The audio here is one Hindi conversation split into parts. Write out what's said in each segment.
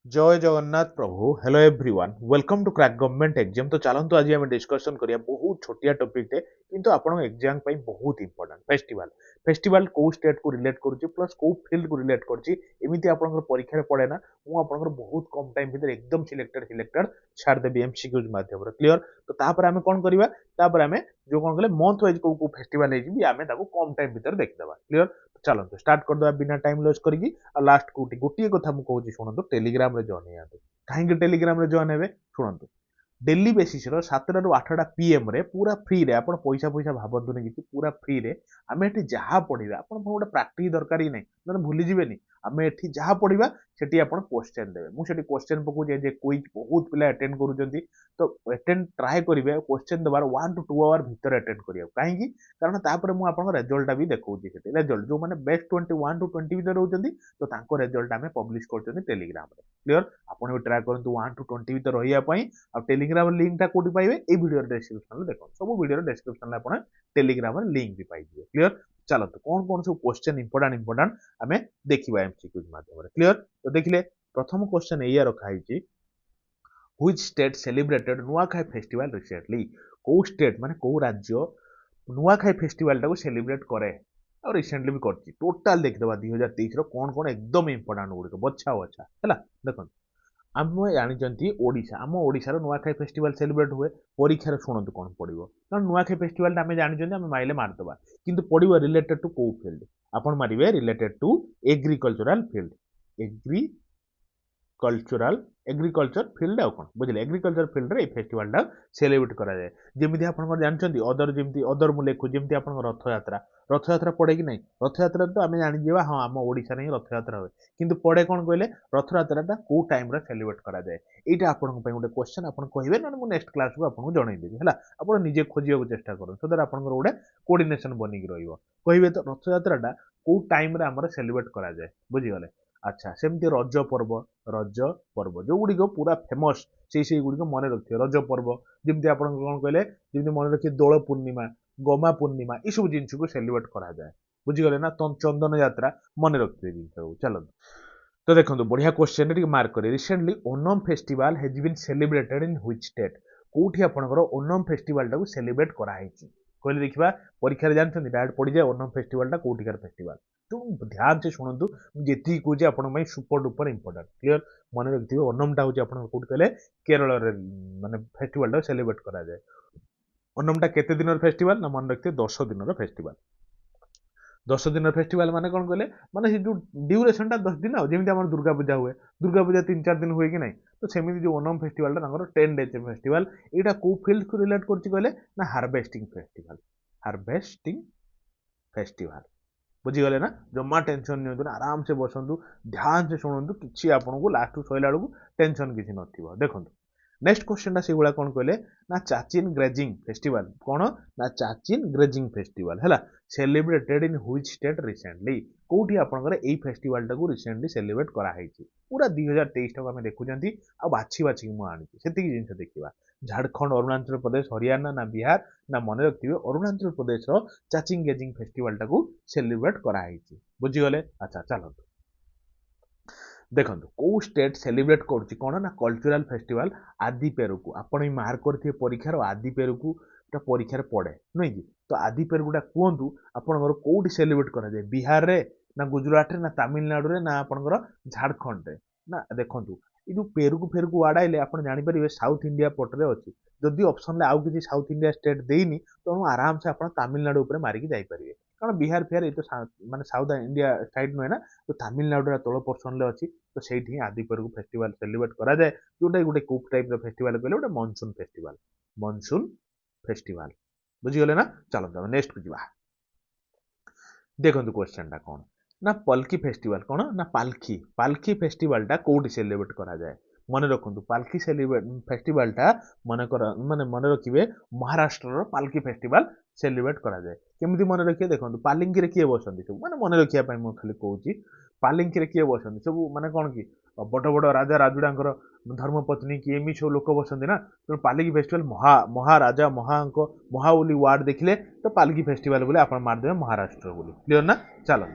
जय जगन्नाथ प्रभु hello everyone welcome to crack government exam. तो चलतु आज आम डिस्कसन करिया बहुत छोटिया टॉपिक टे किंतु आपण एग्जाम पई बहुत इंपोर्टेंट फेस्टिवल फेस्टिवल को स्टेट को रिलेट करूची प्लस को फील्ड को रिलेट करूची एमिति आपण परीक्षा रे पड़े ना मु आपण बहुत कम टाइम भीतर एकदम सिलेक्टेड छाड़ देबी एमसीक्यूज माध्यम रे क्लियर। तो तापर आमे कोन करिवा तापर आमे जो कोन कहले मंथ वाइज को फेस्टिवल हे जी आमे ताको कम टाइम भीतर देखि देबा क्लियर। चलतु स्टार्ट कर दवा बिना टाइम लॉस करके और लास्ट कोटी गोटे कथा मु कहूची शुणନ୍ତୁ टेलीग्राम रे जॉइन हेयंतु काहेकि टेलीग्राम रे जॉइन हेबे शुणନ୍ତୁ डेली बेसिस रो 7 रु 8 पीएम रे पूरा फ्री रे आपण पैसा पैसा भाबंतु नै कि पूरा फ्री रे आमे एठी जहा पढिबा आपण गोटे प्रैक्टिस दरकार ही नै नन भूली जिवेनी आमे एठी जहा पढिबा सेठी आपण क्वेश्चन देबे मु सेठी क्वेश्चन पकु जे क्विज बहुत पिला अटेंड करूजंती तो अटेंड ट्राई करिवे क्वेश्चन दबार 1 टू 2 आवर भीतर अटेंड करिया काहेकि कारण तापर मु आपण रिजल्ट भी देखौची सेठी रिजल्ट जो माने बेस्ट 21 टू 20 भीतर रहउजंती तो तांको रिजल्ट आमे पब्लिश करचंती टेलीग्राम रे क्लियर। आपण भी ट्राई करंतु 1 टू 20 भीतर रहिया पई आ टेलीग्राम लिंक टा कोठी पाइबे ए वीडियो डिस्क्रिप्शन में देखो सब वीडियो डिस्क्रिप्शन में आपण टेलीग्राम लिंक भी पाइबे क्लियर। चलो तो कौन कौन सब क्वेश्चन इंपोर्टेंट आमे देखिबा एमसीक्यूज माध्यम रे क्लियर। तो देखिले प्रथम क्वेश्चन एया रखा हिची which state celebrated Nuakhai festival recently को स्टेट माने को राज्य नुआखाई फेस्टिवल टाको सेलिब्रेट करे और रिसेंटली भी करची टोटल देखिदबा 2023 रो कौन कौन एकदम इंपोर्टेंट गुडी बच्छा बच्छा हैला देखो आम जानी ओडिशा आम ओडिशार नुआखाई फेस्टिवल सेलिब्रेट हुए परीक्षार शुणु कौन पड़ो कारण नुआखाई फेस्टिवल आम जानी आम माइले मारदबा किंतु पड़ो रिलेटेड टू को फील्ड आपण मारिबे related to agricultural field agriculture field आउ कौन बुझे एग्रीकल्चर फील्ड रे फेस्टिवल सेलिब्रेट करा जाए जमी आप जानते अदर जमी अदर मु लिखु जमी आप रथयात्रा पड़े कि नहीं रथयात्रा तो आम जानी हाँ आम ओडिशा ही रथयात्रा हुए किंतु पड़े कौन कहले रथयात्रा को टाइम रे सेलिब्रेट करा जाए यहाँ आपन गोटे क्वेश्चन आप कहे ना मुझे नेक्स्ट क्लास को आपको जनईदेवी है आप निजे खोजा चेष्टा करूँ सो दैट आप गोटे कोऑर्डिनेशन बनिक रही तो रथयात्रा को टाइम रे आमर सेलिब्रेट करा जाए बुझीगले। अच्छा सेमती रज पर्व जो गुड़िक पूरा फेमस से गुड़िक मन रखिए रज पर्व जमी आप कौन कहले जमी मन रखिए दोल पूर्णिमा गमा पूर्णिमा ये सब जिन को सेलिब्रेट करा जाए बुझीगले ना चंदन यात्रा मन रखिए जिन चलो। तो देखो बढ़िया क्वेश्चन मार्क करें recently Onam festival has been celebrated in which state कोठी आपनकर ओनम फेस्टिवल टाको सेलिब्रेट कराई कहले देखा परीक्षा जानते डायरेक्ट पड़ जाए ओनम फेस्टिवल टा कोठिकार फेस्टिवल तो ध्यान से शुणु जी कहे आप सुपर डुपर इंपोर्टेंट क्लियर मन रखिए ओनम टा हूँ आप कहले केरल माने फेस्टिवल टा सेलिब्रेट करा जाए ओनम टा केते दिन फेस्टिवल ना मन रखिए 10 दिन फेस्टिवल 10 दिन फेस्टिवल माने कौन कहले माने जो ड्यूरेशन टा 10 दिन जमी आम दुर्गा पूजा हुए दुर्गा पूजा 3-4 दिन हुए कि नहीं तो सेमती जो ओनम फेस्टिवल 10 डेज फेस्टिवल यहाँ को फील्ड को रिलेट कर ना हार्वेस्टिंग फेस्टिवल बुझीगले ना जमा टेंशन नहीं आराम से बसतु ध्यान से शुणु कि आपको लास्ट सैला बेलू टेंशन किसी न देखो नेक्स्ट क्वेश्चन से कौन कहले ना चाचिन ग्रेजिंग फेस्टिवल कौन ना चाचिन ग्रेजिंग फेस्टिवल है celebrated in which state recently कोठी आपनकर एई फेस्टिवल टाको रिसेंटली सेलिब्रेट करा हैछि पूरा 2023 टाको आमे देखुचंती आ बाछी बाछी मु आनिछि सेतिकी जिंस देखिबा झारखंड अरुणाचल प्रदेश हरियाणा ना बिहार ना मन रखिबे अरुणाचल प्रदेश रो चाचिन ग्रेजिंग फेस्टिवल टाको सेलिब्रेट करा हैछि बुझी गले। अच्छा चलो देखो को स्टेट सेलिब्रेट करुच्ची कौन ना कल्चरल फेस्टिवल आदि पेरू को आपण मार्क करथिबे परीक्षार आदि पेरू को परीक्षार पड़े नुई कि तो आदि पेरुटा कहतु आपंकर कौटी सेलिब्रेट करा जाए बिहार रे ना गुजरात रे ना तमिलनाडु रे ना आपंकर झारखंड रे ना देखो ये जो पेरुकू फेरुकू वार्ड आइले आप जापर साउथ इंडिया पटरे अच्छी जदि ऑप्शन आउ किसी साउथ इंडिया स्टेट देनी तो आराम से आप तमिलनाडु उपर मारिकी जापर कारण बिहार फिहार ये तो माने साउथ इंडिया साइड नुहे ना तो तमिलनाडु तल पोर्सन में अच्छी तो सही आदि पेरुकू फेस्टिवल सेलिब्रेट करा जाए जोटा गोटे कुक टाइप फेस्टिवल कहले गोटे मनसून फेस्टिवल बुझीगले ना। चलो नेक्स्ट को जीवा देखो क्वेश्चन टा कौन ना पल्की फेस्टिवल कौन ना पालखी फेस्टिवल टा कोठी सेलिब्रेट करा जाए मन रखु पालखी सेलिब्रेट फेस्टिवल टा मन माने मन रखिए महाराष्ट्र पालखी फेस्टिवल सेलिब्रेट करा जाए केमिति मन रखिए देखो पालिंकी रे किए बसंती सब माने मन रखिया पई मु खाली कहूची पालिंकी रे किए बसंती सब माने कौन कि बड़ बड़ राजा राजुड़ांकर धर्मपत्नी कि एमि सब लोक बसंती ना तो पालिकी फेस्टिवल महाराजा महा बोली वार्ड देखिले तो पालकी फेस्टिवल बोले आप मारदेवे महाराष्ट्र बोली क्लियर ना। चलो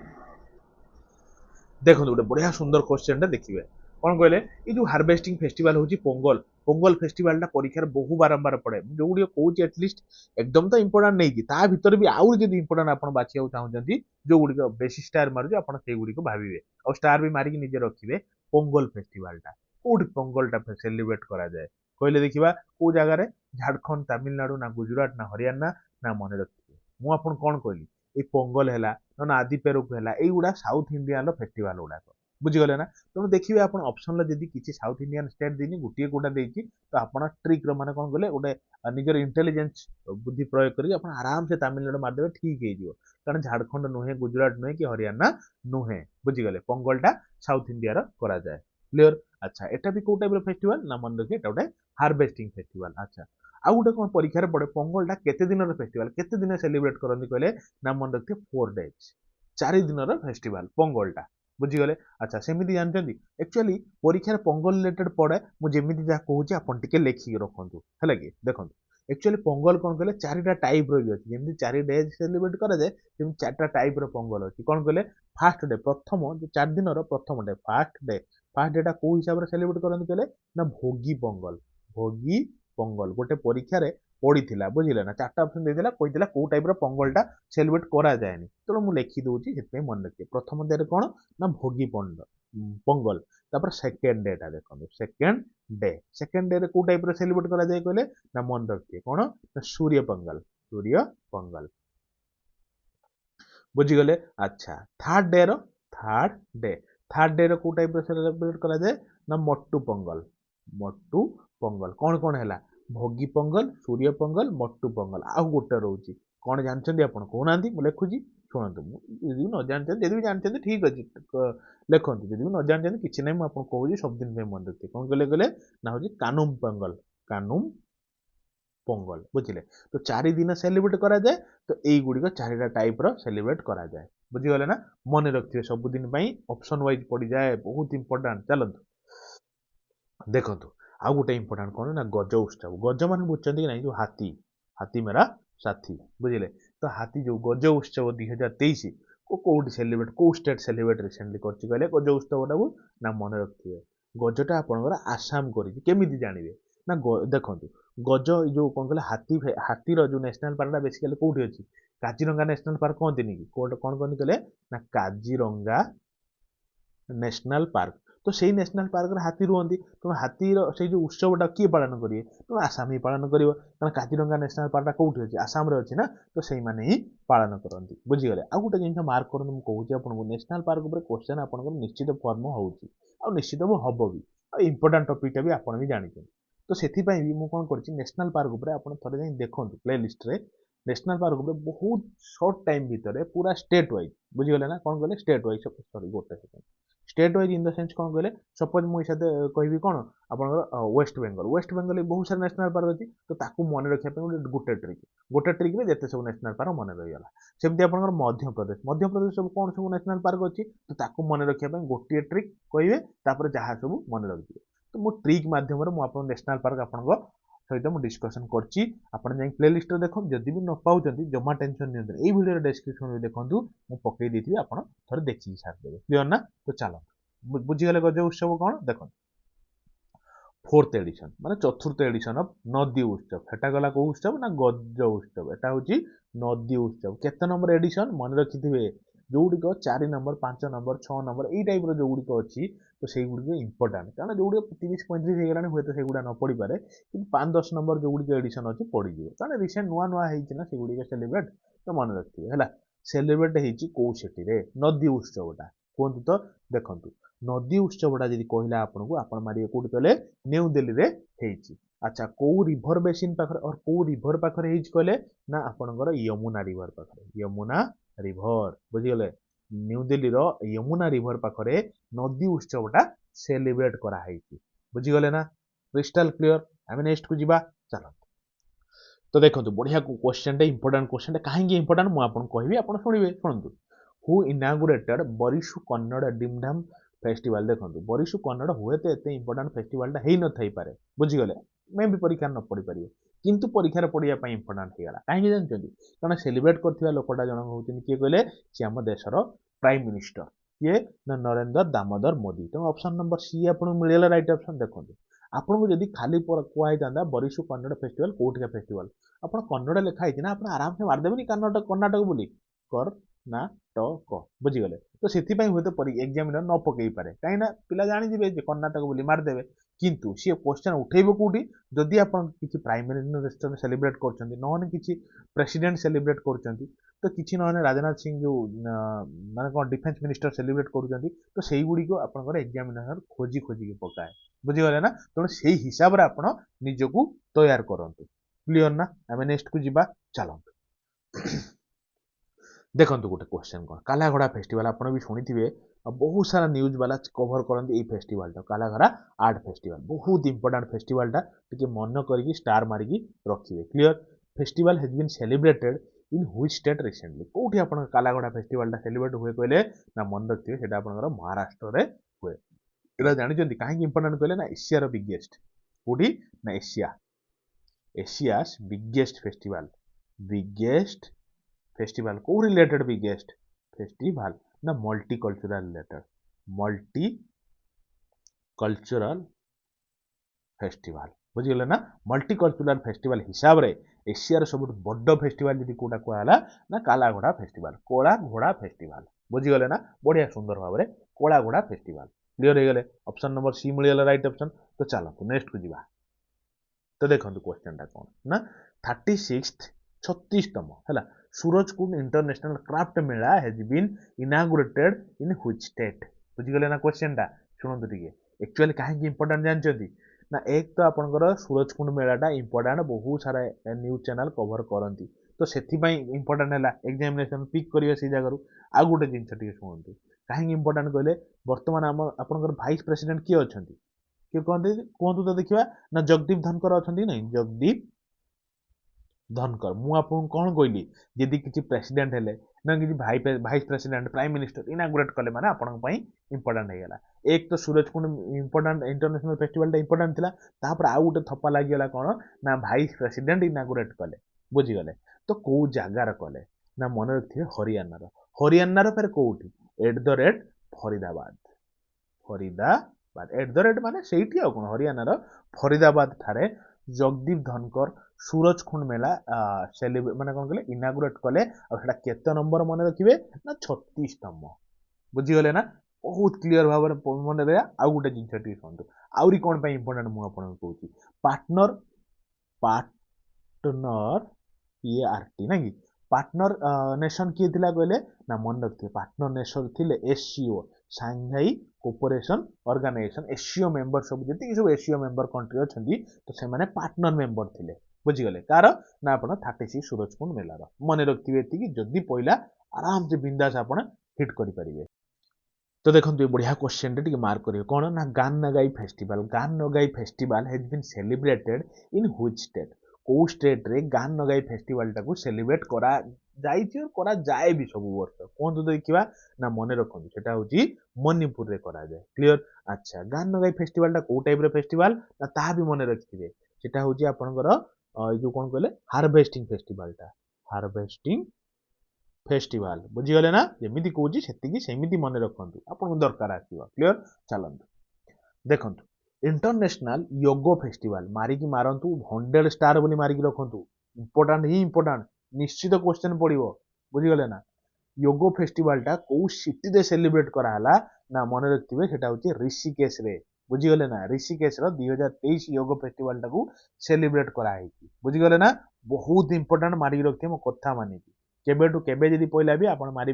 देखो गोटे बढ़िया सुंदर क्वेश्चन देखिए कौन कहले ये जो हार्वेस्टिंग फेस्टिवल होची पोंगल पोंगल फेस्टिवल परीक्षा बहु बारंबार पड़े जो गुड़ी कौच एटलिस्ट एकदम तो इंपोर्टाट नहीं ता भीतर भी आउ जब इंपोर्टाट आप बाछा चाहते जो गुड़ी बेसी स्टार मार्च आप गुड़ी भावे और स्टार भी मारिक निजे रखिए पोंगल फेस्टिवल कौट पोंगल सेलिब्रेट कराए कहले देखा कौ जगार झारखंड तमिलनाडु ना गुजरात ना हरियाणा ना मन रखिए मुझे कौन कहली ये पोंगल है ना आदि पेरुक है युवा साउथ इंडिया फेस्टिवल गुड़ाक बुझीगले ना तेणु देखिए आप ऑप्शन जब किसी साउथ इंडियन स्टेट देनी गोटे कोटा देती तो आप ट्रिक मैंने कौन कले गोटे निजर इंटेलिजेंस बुद्धि प्रयोग करके आराम से तमिलनाडु मारदेवे ठीक हो कारण झारखंड नुहे गुजरात नुहे कि हरियाणा नुहे बुझीगले पोंगलटा साउथ इंडिया कराए क्लीयर अच्छा एटा भी कौ टाइप फेस्टिवल ना मन रखिए गोटे हार्वेस्टिंग फेस्टिवल अच्छा आउ गोटे कौन परीक्षा पड़े पोंगलटा केते दिन फेस्टिवल केते दिन सेलिब्रेट करते कहले ना मन रखिए 4 डेज 4 दिन फेस्टिवल पोंगलटा बुझीगले अच्छा सेमती जानते एक्चुअली परीक्षा पोंगल रिलेटेड पड़े मुझे जहाँ कहूँ आप लिखिक रखु है कि देखो एक्चुअली पोंगल कौन कहले 4टा टाइप रही अच्छी जमी 4 डेज सेलिब्रेट कराए 4टा टाइप पोंगल अच्छी कौन कहले फास्ट डे प्रथम जो 4 दिन प्रथम डे फास्ट डेटा कौ हिसाब से सेलिब्रेट करते कहले ना भोगी पोंगल गोटे परीक्षा पड़ी बुझे ना 4टा ऑप्शन देला कहला कौ टाइप पोंगलटा सेलिब्रेट कराए तेणु मुझे लिखिदे से मन रखिए प्रथम डे कौन ना भोगी पोंगल तापर सेकेंड डेटा देखो सेकेंड डे कौ टाइप सेलिब्रेट कराए कहले ना मन रखिए कौन ना सूर्य पोंगल बुझीगले अच्छा थर्ड डे कौ टाइप सेलिब्रेट कराए ना मट्टू पोंगल कौन कौन है भोगी पोंगल सूर्य पोंगल मट्टू पोंगल आउ गोटे रोचे कौन जानते आप कहना मुझे लिखुची शुणु यदि न जानते यदि भी जानते ठीक अच्छे लिखु यदि भी न जानते किसी ना मुझे कहूँ सब दिन मन रखिए कौन कहले कहले ना हूँ कानुम पोंगल बुझे तो 4 दिन सेलिब्रेट कराए तो यही गुड़िक 4टा टाइप सेलिब्रेट कराए बुझीगले ना मन रखिए सबुदिन ऑप्शन वाइज पड़ जाए बहुत इंपोर्टाट चलते देखो आउ गोटे इंपोर्टाट कौन ना गज उत्सव गज मान बुझे कि नहीं जो हाथी मेरा साथी बुझे तो हाथी जो गज उत्सव 2023 कौटी सेलिब्रेट कौ स्टेट सेलिब्रेट रिसेंटली कहले गज उत्सव टाक ना मन रखिए गजटा आपंकर आसाम करमी जानवे ना देखो गज जो कौन कहले हाथीर जो नेशनल पार्कटा बेसिकली कौटी अच्छी काजीरंगा नेशनल पार्क कहते कि कौन कहते कहले ना काजीरंगा नेशनल पार्क तो से नेशनल पार्क हाथी रुहति तेणु हाथीर से जो उत्सवटा किए पालन करेंगे तेणु आसाम ही पालन कर कारण काजीरंगा नेशनल पार्कटा कौटी अच्छी आसाम अच्छी ना तो से ही पालन करती बुझीगले आउ गोटे जिन मार्क कर मुझे आपको नेशनल पार्क क्वेश्चन आप निश्चित फर्म हो निश्चित हम भी इंपोर्टाट टॉपिकटा भी आप जानते तो से भी मुझे कौन कर नेशनल पार्क आप थे देखो प्ले लिस्ट रे नेशनल पार्क बहुत सर्ट टाइम भितर पूरा स्टेट वाइज बुझीगले ना कौन कहले स्टेट वाइज सॉरी गोटे second state wise in the sense कौन कहले सपोज मुझे कहि कौन आप वेस्ट बेंगल बहुत सारा नेशनल पार्क अच्छी तो ताकू मन रखा गोटे ट्रिक में जिते सब नेशनल पार्क मन रहीगला सेमती आप मध्य प्रदेश सब कौन सब नेशनल पार्क अच्छी तो ताकू मन रखा गोटे ट्रिक कहे जहाँ सब मन रखिए तो मो ट्रिक मध्यम मुझे नेशनल पार्क आप सहित मुझे डिस्कसन करछि आपण जाई प्ले लिस्ट देखो जदि भी न पाउचंती जमा टेंशन नियंत्र ए वीडियो डिस्क्रिप्शन में देखंतु मु पकई देथिबी आपण थोड़े देखि साथ देबे क्लियर ना तो चलो बुझीगले गज उत्सव कौन देखो 4th एडिशन माने चतुर्थ एडिशन ऑफ नदी उत्सव हेटा गला को उत्सव ना गज उत्सव एटा होची नदी उत्सव केते नंबर एडिशन मन रखिथिबे जोगुड़िक 4 नंबर 5 नंबर 6 नंबर यही टाइप जोगुड़िक अच्छी तो से गुड़िक इंपोर्टाट कारण जोगुड़िक 30-35 होगा हुए से गुड़ा न पड़ पाए कि 5-10 नंबर जोगुड़िक एडिशन अच्छी पड़े कारण रिसेंट नुआ नुआ होना से गुड़िक सेलिब्रेट तो मन रखिए है सेलिब्रेट होती कौ सिटी नदी उत्सवटा कहतु तो देखु नदी उत्सवटा जी कहला आपको आप मारे कौट कहले न्यू दिल्ली में अच्छा कौ रिभर बेसिन पाखे और कौ रिभर पाखे कहले ना आपणकर यमुना रिभर पाखे यमुना रिभर बुझीगले न्यू दिल्ली यमुना रिभर पाखे नदी उत्सवटा सेलिब्रेट कराई बुझीगले ना क्रिस्टल क्लियर आम नेक्स्ट को जीवा चलो तो देखो बढ़िया क्वेश्चन इंपोर्टाट क्वेश्चन कहीं इंपोर्टाट मुझे कहि आप शुणे शुणु हु इनागुरेटेड बरिशु कन्नड़ डिमढाम फेस्टिवल देखो बरिशु कन्नड़ हुए तो एत इंपोर्टाट फेस्टिवलटा हो न थी पारे बुझीगले मे भी परीक्षा न पढ़ी पारे किंतु परीक्षा पढ़ाई इंपोर्टाट होगा कहीं जानते कारण सेलिब्रेट करथिबा लोकटा जन होउछन किए कहले सी आम देशर प्राइम मिनिस्टर किए ना नरेंद्र दामोदर मोदी। तेणु ऑप्शन नंबर सी आपको मिलला राइट ऑप्शन। देखो आपको जदि खाली कुआई था बरिशु कन्नड़ फेस्टिवल कोटिका फेस्टिवल आप कन्नड़ लिखाई ना आप आराम से मारदेवे कर्नाटक कर्नाटक बोली कर्नाटक बुझीगले। तो से हुए तो एग्जामिनर न पकई पारे कहीं पिला जानीजे कर्नाटक बोली मारदेवे किंतु सी क्वेश्चन उठेब कौटी जदि आप किसी प्राइम मिनिस्टर सेलिब्रेट कर किसी प्रेसिडेंट सेलिब्रेट कर तो किसी ना राजनाथ सिंह जो माने कौन डिफेन्स मिनिस्टर सेलिब्रेट कर तो से गुड़िक आप एग्जामिनेसन खोजी खोजिक पकाए बुझीगले ना। तेणु से हिसाब से आप निजक तैयार करूँ क्लीयर ना। आम नेक्स्ट को जीवा चलतु देखो गोटे क्वेश्चन कौन कालाघोड़ा फेस्टिवल आप भी शुणी बहुत सारा न्यूज वाला कवर करते ये फेस्टिवल कालाघोड़ा आर्ट फेस्टिवल बहुत इंपोर्टेंट फेस्टिवलटा टी मन करके स्टार मारिकी रखिए clear. Festival has been celebrated in which state recently कौटी आप कालाघोड़ा फेस्टिवलटा सेलिब्रेट हुए कहले ना मन रखिए से महाराष्ट्र में हुए। यहाँ जानते कहीं इंपोर्टेंट कहले ना एशियार बिगेस्ट कौटी ना एशिया एशियास बिगेस्ट बिगेस्ट फेस्टिवल को रिलेटेड बिगेस्ट फेस्टिवल ना मल्टीकल्चरल रिलेटेड मल्टीकल्चरल फेस्टिवल बुझीगले ना। मल्टीकल्चरल फेस्टिवल हिसाब रे एशियार सब बड़ फेस्टिवल जी कौटा कहला ना कालाघोड़ा फेस्टिवल कोला घोड़ा फेस्टिवल बुझीगले ना। बढ़िया सुंदर भाव में कोला घोड़ा फेस्टिवल क्लीयर हो गले। ऑप्शन नंबर सी मिलगला राइट ऑप्शन। तो चलते नेक्स्ट को जीवा। तो देखो क्वेश्चन टा कौन ना 36 36तम है Surajkund international craft Mela has been inaugurated in which state बुझीगले ना। क्वेश्चन टा शुणु टे एक्चुअली कहीं इंपोर्टेंट जानते ना एक तो आपंकर सूरजकुंड मेलाटा इंपोर्टेंट बहुत सारा न्यूज चैनल कवर करती तो से इंपोर्टेंट है एग्जामिनेशन पिक करेंगे से जगह आउ गोटे जिन शुणु कहीं इंपोर्टेंट कहले बर्तमान आम आपंकर भाइस प्रेसिडेंट किए अच्छा किए कहतु तो देखा ना जगदीप धनकर अच्छा नहीं जगदीप धनकर मुझे कौन कहली जदि किसी प्रेसिडेंट हेले ना किसी vice president prime minister inaugurate कले माने आपन इंपोर्टेंट हो गला। एक तो Surajkund important international festival important थिला तापर आउ गोटे थप्पा लागिगला कौन ना भाइस प्रेसिडेंट इनागुरेट कले बुझीगले। तो कौ जगार कले ना मन रखिए हरियाणार फिर कौटी at the rate Faridabad at the rate माने सेठी आ कौन हरियाणार फरीदाबाद ठारे जगदीप धनकर सूरजकुंड मेला सेलिब्रेट माने कौन कहले इनागुरेट कले केते नंबर मन रखिए ना 36तम बुझीगले ना। बहुत क्लीयर भाव में मन रहा आउ गोटे जिन शुणु आउरी कौन इंपोर्टेंट मुझे कहूँ पार्टनर पार्टनर PART ना कि पार्टनर नेशन किए थिला कहले ना मन रखिए पार्टनर नेशन थिले SCO Shanghai cooperation organisation SCO member सब जी सब एससीओ मेंबर कंट्री अच्छा तो से माने पार्टनर मेंबर थिले बुझीगले कार ना आप 36 सूरजकुंड मेलार मन रखिए ये जदि पहला आराम से बिंदास आप हिट करें। तो देखो ये बढ़िया क्वेश्चन टे मार्क करिए कौन ना Gaan Ngai festival has been celebrated in which state कौ स्टेट रे गान नगाई फेस्टिवल टाको सेलिब्रेट करा जाइए और करा जाए भी सब वर्ष कहतु तो देखा ना मन रखु सेटा हूँ मणिपुर रे करा जाए क्लीयर। अच्छा गान नगाई फेस्टिवल टा कौ टाइप रे फेस्टिवल ना ता भी मन रखिए सेटा हूँ आपनकर जो कौन कहले हार्वेस्टिंग फेस्टिवल टा हार्वेस्टिंग फेस्टिवल बुझीगले ना जमी कौची सेमती मन रखु आपको दरकार आसो क्लीयर। चलतु देखु इंटरनेशनल योगो फेस्टिवल मारिकी मारतु 100 स्टार बोली मारिकी रखु इंपोर्टेंट ही इंपोर्टेंट निश्चित क्वेश्चन पड़ो बुझीगले ना। योगो फेस्टिवलटा कौ सिटी रे सेलिब्रेट कराला ना मन रखिए सेटा हूँ ऋषिकेश रे बुझीगले ना। ऋषिकेश 2023 योग फेस्टिवल टाको सेलिब्रेट कराई बुझीगले ना। बहुत इंपोर्टेंट मारिकी रखिए मो कथा मानिकी केबेटू केबे जदि पहला भी आप मारे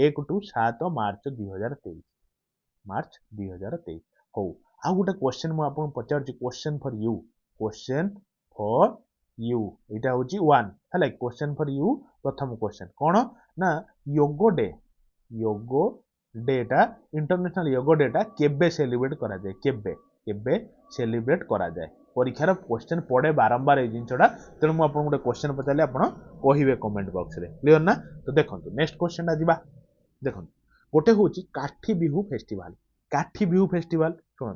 1 टू 7 मार्च 2023 हो। आउ गोटे क्वेश्चन मुझे पचार क्वेश्चन फॉर यू यहाँ हूँ 1 है क्वेश्चन फॉर यू प्रथम क्वेश्चन कौन ना योगो डेटा इंटरनेशनल योगो डेटा केबे सेलिब्रेट करा जाए केबे सेलिब्रेट करा जाए परीक्षार क्वेश्चन पड़े बारंबार ये जिनटा तेणु मुझे गोटे क्वेश्चन पचारे आप कहे कमेंट बॉक्स रे क्लीयर ना। तो देखो नेक्स्ट क्वेश्चन जा देखो गोटे हूँ काठी बिहू फेस्टिवल शुणु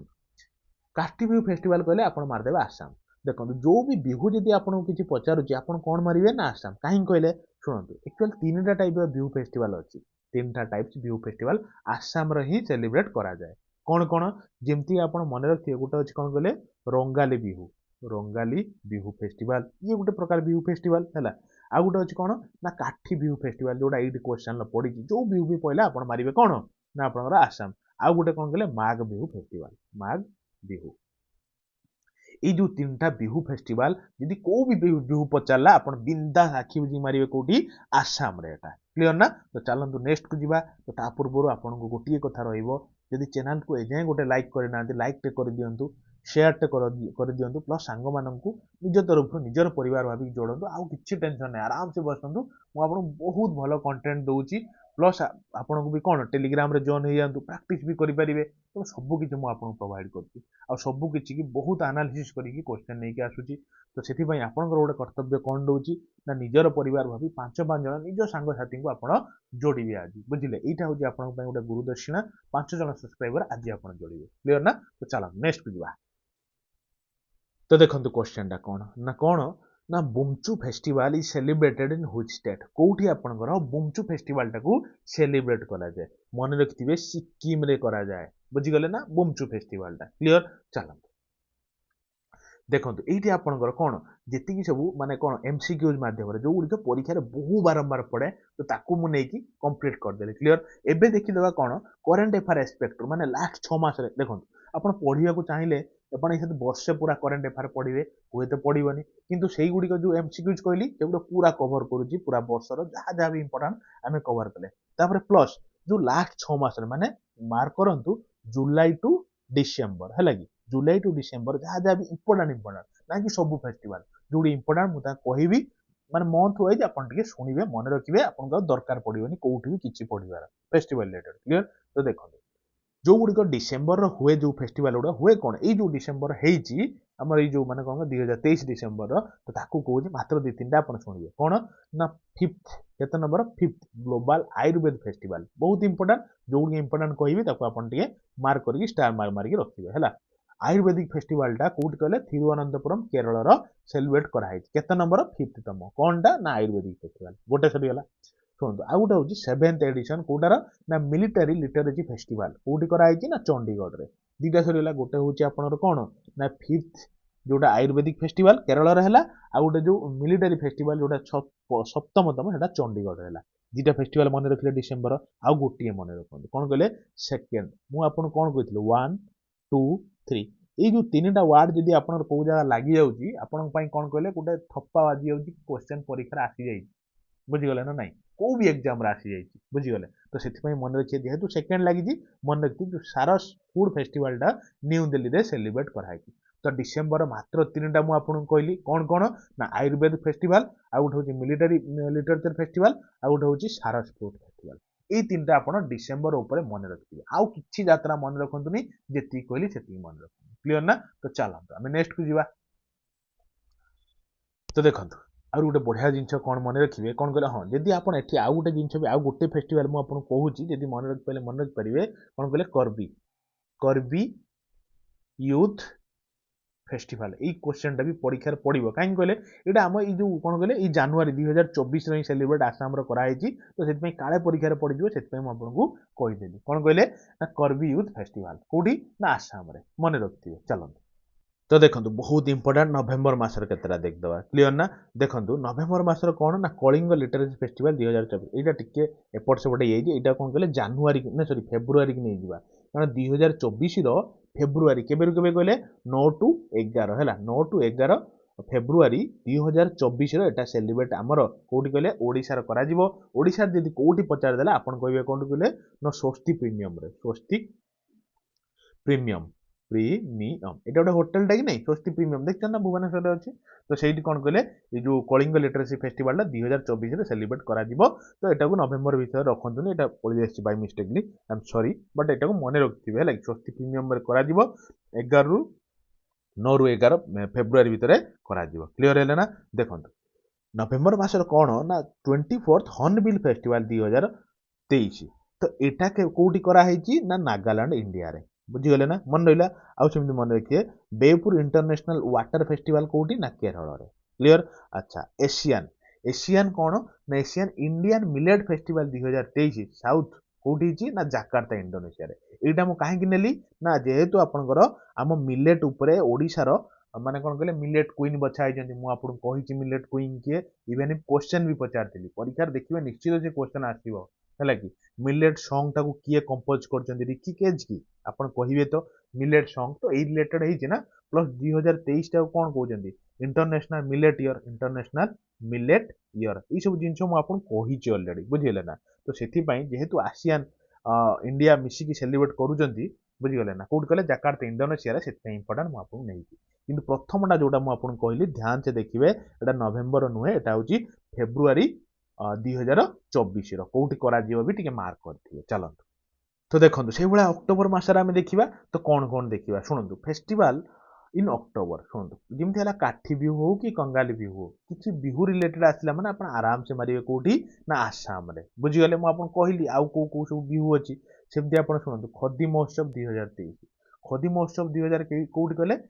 काठी बिहू फेस्टिवल कहले आप मारदेवे आसाम देखो जो भी बिहू जदि आपको किसी पचारूँ आप कौन मारे ना आसाम कहीं कहले शुणु एक्चुअल 3टा टाइप बिहू फेस्टिवल अच्छी तीन टाइप्स बिहू फेस्टिवल आसाम रे ही सेलिब्रेट करा जाए कौन कौन जेमती आपण मन रखिए गोटे अछि कोन कहले रंगाली बिहू फेस्टिवल ये गोटे प्रकार बिहू फेस्टिवल हैला आ गोटे अछि कोन ना काठी बिहू फेस्टिवल जोटा एइट क्वेश्चन पड़ी जो बिहू भी पहला आपण मारिबे कोन ना आपनकर आसाम आ गोटे कोन कहले माघ बिहू फेस्टिवल माघ बिहू এই जो तीनटा बिहू फेस्टिवल यदि को भी बिहू पचारला आपण बिंदास आखि बुझी मारिबे कोठी आसाम रे एटा क्लियर ना तो चलंतु नेक्स्ट को जीवा तो ता पूर्व आपन को गोटिए कथा रहइबो यदि चैनल को एजाय गोटे लाइक करे नांती लाइक टे कर दियंतु शेयर टे कर दियंतु प्लस सांग माननकु निज तरफ निजर परिवार भाबी जोड़ंतु आउ किछि टेंशन नै आराम से बसंतु मु आपन बहुत भलो कंटेंट दउची प्लस आपन को भी कोन टेलीग्राम रे जॉइन हे जानतु प्रैक्टिस भी करि परिबे तो सब किछि मु आपन प्रोवाइड करती आ सब किछि की बहुत एनालिसिस करिकी क्वेश्चन नै के आसुची तो सेथि पई आपन गोटे कर्तव्य कोन दउची ना निजर परिवार भाबी 5 जन निज सांग साथी को आपन जोड़िबे आज बुझिले एटा होची आपन पई गोटे गुरु दक्षिणा 5 जन सब्सक्राइबर आज आपन जोड़िबे क्लियर ना तो चलो नेक्स्ट को जीवा तो देखंतु क्वेश्चन टा कोन ना Bumchu festival is celebrated in which state कोठी आपनकर बुमचू फेस्टिवल टाकू सेलिब्रेट करा जाए मन रखिथिबे सिक्किम रे करा जाए बुझी गले ना बुमचू फेस्टिवल टा क्लियर चलंतु देखंतु एठी आपनकर कोन जेतिकी सब माने कोन एमसीक्यूज माध्यम रे जो गुडी परीक्षा रे बहु बारंबार पड़े तो ताकू मु नै की कंप्लीट कर देले क्लियर एबे देखि देबा कोन करंट अफेयर एस्पेक्ट माने लास्ट 6 मास रे देखंतु आपण पढिया को चाहिले आपण एसे वर्षे पूरा करंट अफेयर पढिबे होय तो पढिबनी किंतु सेही गुडी जो एमसीक्यूज कहली सेगुडा पूरा कवर करूची पूरा वर्षर जहा जहा भी इंपोर्टेंट हमें कवर कले तापर प्लस जो लास्ट 6 मास रे माने मार्क करंतु जुलाई टू डिसेंबर हैला की जुलाई टू डिसेंबर जहा जहा भी इंपोर्टेंट ना कि सब फेस्टिवल जोडी इंपोर्टेंट मु ता कहिबी माने मंथ वाइज आपण टिके सुनिबे मन रखिबे आपण को दरकार पडिबनी कोउठी भी किछि पढिबार फेस्टिवल रिलेटेड क्लियर तो देखो जो गुडी डिसेंबर हुए जो फेस्टिवल गुडा हुए कोन ए जो डिसेंबर हेची हमर ए जो माने कोन 2023 डिसेंबर तो ताकू कहूची मात्र दि तीनटा आपण सुनिबे कोन ना 5th केते number 5th global Ayurveda festival बहुत इंपोर्टेंट जो इंपोर्टेंट कहिबे ताकू आपण टिके मार्क करके स्टार मार्क मारिके रखिबे हैला आयुर्वेदिक फेस्टिवल टा कोट कहले थिरुवनंतपुरम केरल रो सेलिब्रेट करा है केते नंबर 5th तम कोनटा ना आयुर्वेदिक फेस्टिवल गोटे सरी गला सुनतो आ गोटे होची 7th एडिशन कोटार ना मिलिटरी लिटरेसी फेस्टिवल कोठी करा है ना चंडीगढ़ रे दीटा सरी गला गोटे होची आपनर कोन ना 5th जोटा आयुर्वेदिक फेस्टिवल केरल रे हला आ गोटे जो मिलिटरी फेस्टिवल जोटा 7th तम हेटा चंडीगढ़ रे हला दीटा फेस्टिवल मन रखले डिसेंबर आ गोटिए मन रखन कोन कहले सेकंड मु आपन कोन कहितले 1 2 3 ए जो तीनटा वर्ड जदी आपन को जगह लागि जाउची आपन पई कोन कहले गोटे थप्पा बाजी जाउची क्वेश्चन परीक्षा आसी जाई बुझी गले ना नहीं को भी एग्जाम रा आसी जाई बुझी गले तो सेति पई मन रखिए जेहेतु सेकंड लागि जी मन रखती जो सारस फूड फेस्टिवल टा न्यू दिल्ली रे सेलिब्रेट कराई तो डिसेंबर मात्र तीनटा मु आपन कहली कोन कोन ना आयुर्वेद फेस्टिवल आ गोटे होची मिलिटरी लिटरेचर फेस्टिवल आ गोटे होची सारस फूड फेस्टिवल ए तीनटा आपन डिसेंबर ऊपर मन रखिबे आउ किछि यात्रा मन रखंतुनी जेति कहली सेति मन रखंतु क्लियर ना तो चलंतु हमें नेक्स्ट को जीवा तो देखंतु आ गोटे बढ़िया जिनछ कोन मन रखिबे कोन कहले हां यदि आपन एठी आ गोटे जिनछ भी आ गोटे फेस्टिवल मु आपन कहूची यदि मन रख पले मन रख परिबे कोन कहले करबी यूथ फेस्टिवल ए क्वेश्चन टा भी परीक्षा पड़ो कहीं कहले एटा आम जो कौन कहले जनवरी 2024 रे सेलिब्रेट आसाम रो करा हैची तो सेति काले परीक्षा पड़ जिवो सेति मैं आपन को कहिदेली कौन कहले ना करबी यूथ फेस्टिवल कोठी ना आसाम रे मन रखथिबे चलंतु तो देखंतु बहुत इंपोर्टेंट नवेम्बर मासर केतरा देख दवा क्लियर ना देखंतु नवेम्बर मासर कोन ना कलिंग लिटरेसी फेस्टिवल 2024 एटा टिके एपट से बटे येजी एटा कोन कहले जनवरी ना सॉरी फेब्रुआरी की नै जिवा कारण 2024 रो फेब्रुआरी केबेरु केबे कहले 9 टू 11 हैला 9 to 11 February 2024 row Etah celebrate हमर कोठी कहले ओडिसा रो करा जिवो ओडिसा जदी कोठी पचार देला आपन कहबे कोन कहले न स्वस्ति प्रीमियम रे स्वस्ति प्रीमियम एटा गोटे होटेल टा कि नहीं स्वस्ति प्रीमियम देखते ना भुवनेश्वर रे अछि तो सेठी कोन कहले ए जो कलिंग लिटरेसी फेस्टिवल 2024 रे सेलिब्रेट करा जिवो तो एटा को नवेम्बर भीतर रखंतुनी एटा पळि आछि by mistakenly I am sorry but एटा को मने रखथिबे लाइक स्वस्ति प्रीमियम रे करा जिवो 11 रु 9 रु 11 फेब्रुआरी भीतर करा जिवो क्लियर हेले ना देखंतु नवेम्बर मासर कोन ना 24th हॉर्नबिल फेस्टिवल 2023 तो एटा के कोठी करा हैची ना नागालैंड इंडिया रे बुझीगले ना मन रहा आउ सेमती मन रखिए बेपुर इंटरनेशनल वाटर फेस्टिवल कोठी ना केरल रे क्लियर अच्छा एशियन कौन ना Asian Indian millet festival 2023 south कोठी ना जाकार्ता इंडोनेशिया रे एटा मु काहे नेली ना जेहेतु आपनकर आम मिलेट उपरे ओडिशार माने कोन कहले मिलेट क्वीन बछा आइछन्ती मु आपन कहिछि मिलेट क्वीन के इवन क्वेश्चन भी पचारथिली परीक्षा देखिबे निश्चित जे क्वेश्चन आसीबो हैला कि मिलेट सॉन्ग टाको किए कंपोज करछन्ती रिकी केज की आपन कहिबे तो मिलेट सॉन्ग तो एई रिलेटेड हेछि ना प्लस 2023 टाको कोन कहउछन्ती international millet year international millet year ई सब जिंस मु आपन कहिछि ऑलरेडी बुझिले ना तो सेथि पई जेहेतु आसियान इंडिया मिसिकी सेलिब्रेट करूछन्ती बुझिगले ना कोड कहले जाकार्ता इंडोनेशिया रे सेथि इंपोर्टेंट मु आपन नेहि किंतु प्रथमटा जोटा मु आपन कहली ध्यान से देखिबे एटा नवेम्बर नुहे एटा होची फेब्रुआरी 2024 रो कोठी करा जिवो भी टिके मार्क करथिबे चलंतु तो देखंतु सेहि भला अक्टोबर मासरे आमे देखिबा तो कोन कोन देखिबा शुणंतु फेस्टिवल इन अक्टोबर शुणंतु जेमति हला काठी बिहू हो कि कंगाली बिहू हो किछि बिहू रिलेटेड आसिला माने आपण आराम से मारिबे कोठी ना आसाम रे बुझि गले मु आपण कहली आउ को सब बिहू अछि सेमति आपण शुणंतु खदी महोत्सव 2023 खदी महोत्सव 2000 कोठी कले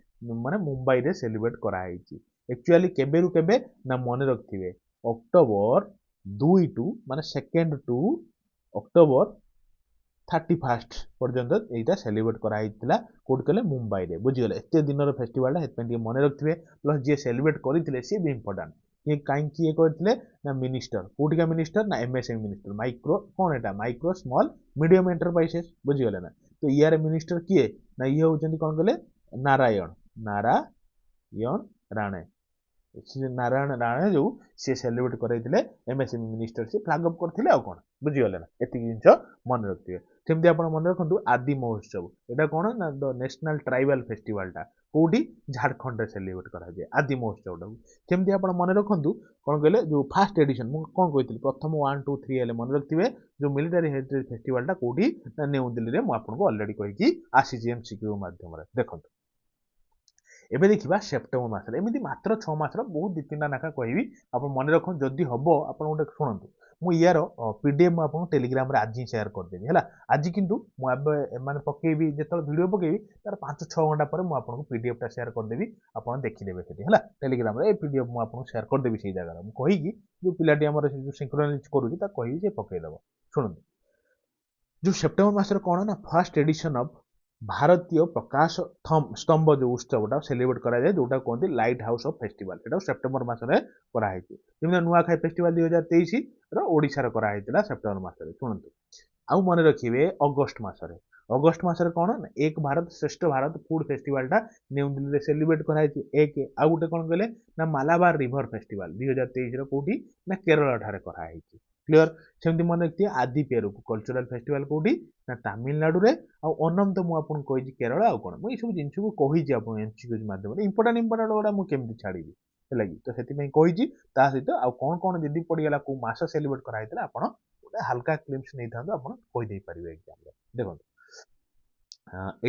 माने मुंबई रे सेलिब्रेट करा हैछि एक्चुअली केबे रु केबे ना मने रखथिबे अक्टोबर 2 टू माने सेकंड टू अक्टोबर 31 पर्यंत एटा सेलिब्रेट करा हैतिला कोड कले मुंबई रे बुझिगले एते दिनर फेस्टिवल टा हेतपे मने रखथिबे प्लस जे सेलिब्रेट करिथिले से भी इंपोर्टेंट ये काई किए करथिले ना मिनिस्टर कोटिका मिनिस्टर ना एमएसएमई मिनिस्टर माइक्रो कोन एटा माइक्रो स्मॉल मीडियम एंटरप्राइजेस बुझिगले ना तो यार मिनिस्टर किए ना ये होचंती कोन कले नारायण राणे नारायण राणे जो सी सेलिब्रेट करैतिले एमएसएमई मिनिस्टर से फ्लैग अप करथिले आ कोन बुझिगले ना एति जिंस मन रखथिबे सेमति आपण मन रखंतु आदि महोत्सव एटा कोन ना द नेशनल ट्राइबल फेस्टिवल टा कोठी झारखंड रे सेलिब्रेट करा जाय आदि महोत्सव टा सेमति आपण मन रखंतु कोन कहले जो फर्स्ट एडिशन मु कोन कहितली प्रथम 1 2 3 हेले मन रखथिबे जो मिलिटरी हेरिटेज फेस्टिवल टा कोठी ना न्यू दिल्ली रे मु आपण को ऑलरेडी कहि कि आसीजी एमसीक्यू माध्यम रे देखंतु एबे देखिबा सेप्टेम्बर मासरे एमिति मात्र 6 मासर बहुत दी तीनटा नाका कहबी आपण मन रखन जदी हबो आपण गोटे सुनंतु मु यार पीडीएफ मु आपण टेलीग्राम रे आज शेयर कर देबी हैला आज किंतु मु अब माने पकेबी जेतल वीडियो पकेबी तार 5 6 घंटा पर मु आपण को पीडीएफ टा शेयर कर देबी आपण देखि देबे सेठी हैला टेलीग्राम रे ए पीडीएफ मु आपण शेयर कर देबी सेही जगह मु कहि कि जो पिलाटी हमर जो सिंक्रोनाइज करू ता कहि जे पके देबो सुनंतु जो सेप्टेम्बर मासरे कोन ना फर्स्ट एडिशन ऑफ भारतीय प्रकाश स्तंभ जो उत्सवटा सेलिब्रेट करा जाए जोटा कहते light house of festival Etah September मासरे करा हैछि जेमना नुआखाई फेस्टिवल 2023 रो ओडिसा रे करा हैतिला सेप्टेम्बर मासरे सुनंतु आउ मने रखिबे अगस्त मासरे कोन ना एक भारत श्रेष्ठ भारत फूड फेस्टिवल टा न्यू दिल्ली रे सेलिब्रेट करा हैछि एक आउ गोटे कोन कहले ना मालाबार रिवर फेस्टिवल 2023 रो कोठी ना केरल ठारे करा हैछि क्लियर सेमति मन रखिए आदि पेरू कल्चरल फेस्टिवल कोठी ना तमिलनाडु रे आ ओनम तो मु आपन कहि केरल आ कोन मु ई सब जिंस को कहि जे आपन एमसीक्यूज माध्यम रे इंपोर्टेंट ओडा मु केमति छाडीबी हेलागी तो सेति पई कहि जी ता सहित आ कोन कोन जदी पड़ी गेला को मास सेलिब्रेट करा हैतला आपन ओडा हल्का क्लिप्स नै थांदो आपन कहि देई परिबे एग्जाम रे देखो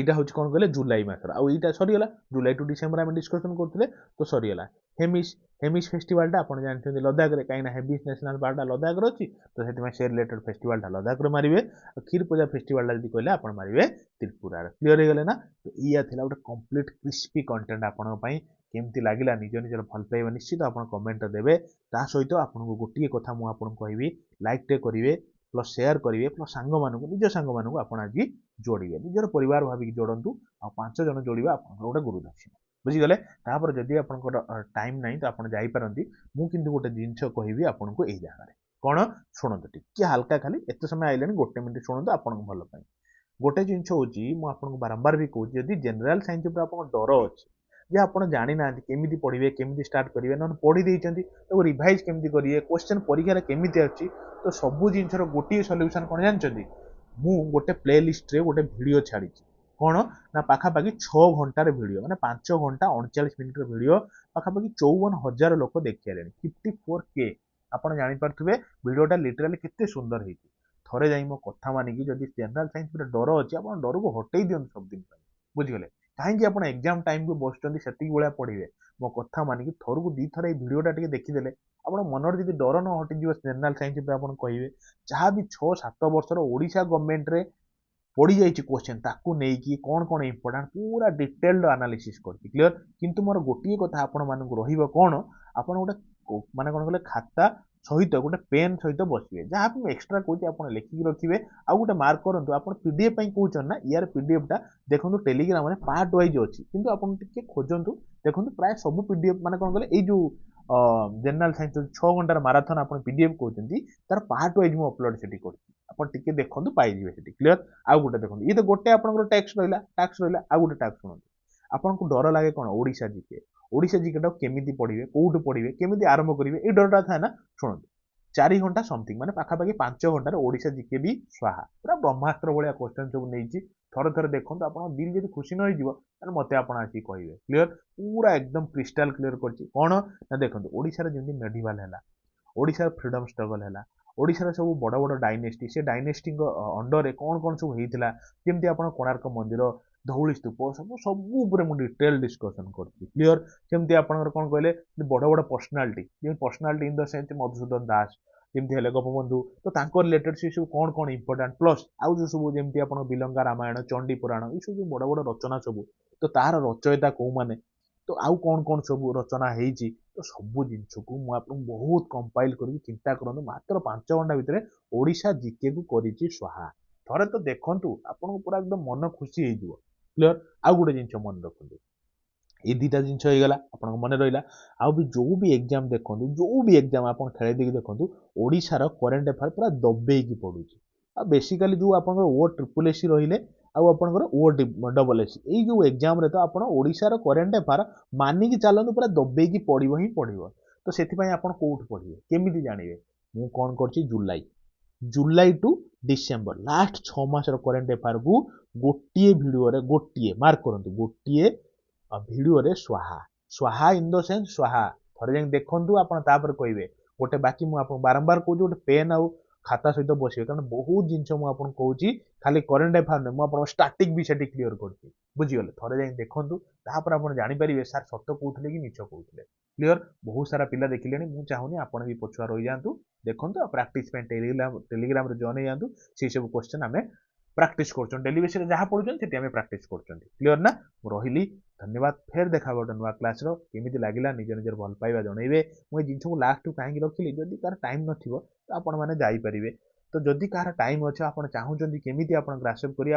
एटा होची कोन कहले जुलाई मासर आ एटा सरी गेला जुलाई टू डिसेंबर हम डिस्कशन करथिले तो सरी गेला हेमिस फेस्टिवल टा आपण जानछन लद्दाख रे काइना हेमिस नेशनल पार्क लद्दाख रे अछि तो सेति में से रिलेटेड फेस्टिवल टा लद्दाख रे मारिबे खीर पूजा फेस्टिवल टा जदी कहले आपण मारिबे त्रिपुरा रे क्लियर हे गेले ना तो इया थिला गोटे कंप्लीट क्रिस्पी कंटेंट आपण पई केमती लागिला निज निजर भल पाइबा निश्चित आपण कमेंट देबे ता सहित आपण को गोटिए कथा मु आपण कहबी लाइक टे करिवे प्लस शेयर करिवे प्लस सांग मानकु निज सांग मानकु आपण आज जोड़िबे निजर परिवार भाबी जोड़ंतु आ 5 जन जोड़िबा आपण गोटे गुरु दक्षिणा बुझिगले तापर जदि आपन टाइम नाही तो आपण जाई पारंती मु किंतु गोटे जिंस कहबी आपण को एई जगह रे कोन सुनंतु टिके हल्का खाली एते समय आइलेनी गोटे मिनिट सुनंतु आपण को भल पई गोटे जिंस होची मु आपण को बारंबार भी कहू जदि जनरल साइंस ऊपर आपण डर अछि जे आपण जानि ना केमिति पढिबे केमिति स्टार्ट करिवे न पढि देइचंती तो रिवाइज केमिति करिवे क्वेश्चन परीक्षा रे केमिति अछि तो सब जिंस रो गोटिए सॉल्यूशन कोन जानचंती मु गोटे प्लेलिस्ट रे गोटे वीडियो छाड़ी कौन ना पाखापाखि 6 घंटार वीडियो माने 5 घंटा 39 मिनिट वीडियो पाखापाखि 54,000 लोक देखि आले 54K आपण जानि पारथुबे वीडियोटा लिटरली केते सुंदर हेछि थरे जाई मो कथा मानि कि जदि जनरल साइंस पर डर अछि आपण डर को हटेई दियन सब दिन बुझि गेले काहे कि आपण एग्जाम टाइम को बसचंदी सेति बेला पढिबे मो कथा मानि कि थर को दी थर ए वीडियोटा टिके देखि देले आपण मनर जदि डर न हटि दियो जनरल साइंस पर आपण कहिबे जहाँ भी 6-7 वर्षर ओडिशा गवर्नमेंट रे पड़ी जाइए क्वेश्चन ताकू नहीं कि कौन कौन इंपोर्टेंट पूरा डिटेल्ड एनालिसिस करती क्लियर किंतु मोर गोटिए कथा आपण मानक रहिबो कोन आपण गोटे ମାନେ କଣ କହିଲେ ଖାତା ସहित ଗୋଟେ पेन सहित बसिए जहाँ भी एक्स्ट्रा कहूँ आप लिखिक रखिए आउ गोटे मार्क करूँ आप पीडीएफ कहते ना यार पीडीएफ टा देखो टेलीग्राम में पार्ट वाइज अच्छी किंतु आप खोजतु देखो प्राय सब पीडीएफ माने कौन कहले जो जनरल साइंस 6 घंटार माराथन आप पीडीएफ कहते तार पार्ट वाइज मुझे अपलोड से कर देखो पाइबे से क्लीयर आउ गोटे देखो ये तो गोटे आप टैक्स रहा आउ गोटे टैक्स शुणु आपको डर लगे कौन ओडिशा जीके ओडिशा जीकेटा केमी पढ़े कौटू पढ़े केमी आरंभ करेंगे ये डरटा था ना शुणु 4 घंटा समथिंग माने पाखापाखि 5 घंटार ओडिशा जीके भी स्वाहा पूरा ब्रह्मास्त्र भाया क्वेश्चन सब नहीं थरे थरे देखो आप दिल जब खुशी न हो मत आप आसिक कहे क्लीयर पूरा एकदम क्रिस्टाल क्लीयर कर कौन ना देखो ओडिशा जमी मेडिवाल है ओडिशा फ्रीडम स्ट्रगल है ओडिशा सब बड़ बड़ डायनेस्टी से डायनेस्टी अंडर कौन कौन सब होता जमी आप कोणार्क मंदिर धौली स्तूप सब सब मुझे डिटेल डिस्कसन कर क्लीयर जमी आप कौन कहले बड़ बड़ personality personality in the sense Madhusudan Das जमी है गोपबंधु तो रिलेटेड सी सब कौन कौन इंपोर्टाट प्लस आउ जो सब जमी आप बिलंगा रामायण चंडी पुराण ये सब बड़ बड़ रचना सब तो तार रचयिता कौ मैंने तो आउ कौन कौन सब रचना होती तो सब जिन को मुझे बहुत कंपाइल कर चिंता करूँ मात्र 5 घंटा भितर ओडिशा जीके को करी स्वाहा थरे तो देखूँ आपको पूरा एकदम मन खुशी हो क्लीयर आउ गोटे जिन मन रखु ये दुटा जिन होगा आप मन रहा आउ भी जो भी एग्जाम देखो जो भी एग्जाम आप खेल देखिए देखो ओडिशार करेन्ट अफेयर पूरा दबेकी पड़ू आ बेसिकाली जो आप ओ ट्रिपल एसी रही आपर ओ डबल एसी यही जो एग्जाम तो आप ओडिशार करेन्ट अफेयर मानिकी चलते पूरा दबेकी पड़ो ही पड़ो तो से आप कौट पढ़े केमी जानवे मु कौन कर July July to December last 6 मासर करेन्ट अफेयर को गोटे भिडियो गोटे मार्क करूँ गोटे भिडियो स्वाहा स्वाहा इन द सेन्स स्वाहा थरे जाए देखु आप कहे गोटे बाकी मुझे बारंबार कहूँ गोटे पेन आउ खाता सहित बसवे कारण बहुत जिनस मुझे कहूँ खाली करेन्ट अफेयर मुझे स्टार्टिंग भी से क्लीयर कर बुझीगले थरे जाए देखूँ तापर आप जानीपारे सार सत कहते कि मिछ कहते क्लीयर बहुत सारा पिला देखिले मुझे चाहूनी आप भी पछुआ रही जातु देखो प्राक्टिस टेलीग्राम जॉइन जातु से सब क्वेश्चन आम प्राक्टिस कर डेली बेस जहाँ पढ़ुं से प्राक्टिस कर क्लीयर ना रही धन्यवाद फेर देखा गोटे नुआ क्लास केमी लगे निज निजर भल पाइबा जनइबे मुझे जिन को लास्ट कहीं रखिली जदि कार टाइम नथिबो तो आपण मैंने जापारे तो जदि कार टाइम अच्छे आप चाहूँगी केमी आप ग्रास्प कर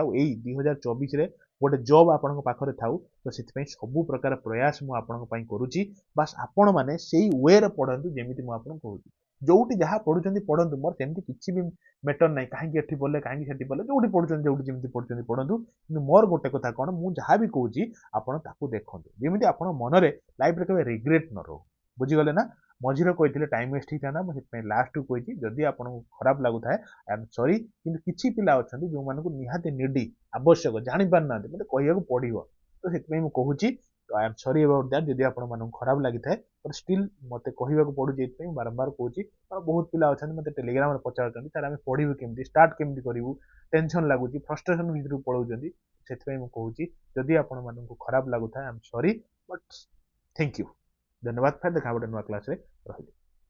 2024 गोटे जॉब आपण पाखे थाउ तो से सब प्रकार प्रयास मुझे करुच्ची बास आपण मैंने से वे पढ़ु जमी मुझे कहूँ जोटी जहाँ पढ़ुं पढ़ु मोर सेमती किसी भी मैटर ना कहीं पढ़ले कहीं पढ़ले जो पढ़ुं जो जमी पढ़ुं पढ़ु कि मोर गोटे कथा कौन मुझे जहाँ भी कहूँ आपको देखो जमी आप मनरे लाइफ रे कभी रिग्रेट न रो बुझीगले ना मझीरे कही टाइम वेस्ट होता मुझे लास्ट को कही जदि आपको खराब लगुए आई एम सॉरी कि किसी पिला अच्छा जो मानक निहाती निडी आवश्यक जापार ना मतलब कहू पड़ो तो से कहूँ तो आई एम सॉरी अबाउट दैट जदि आप खराब लगी है बट स्टिल मत कहू पड़ू ये बारंबार कहूँ बहुत पिला अच्छा मतलब टेलीग्राम में पचार सर आम पढ़ू केमी स्टार्ट केमी करूँ टेंशन लगुच फ्रस्ट्रेशन भर पलाऊँ से कहूँ जदि आप खराब लगुए I am sorry but thank you धन्यवाद फिर देखा गोटे नुआ क्लास रही।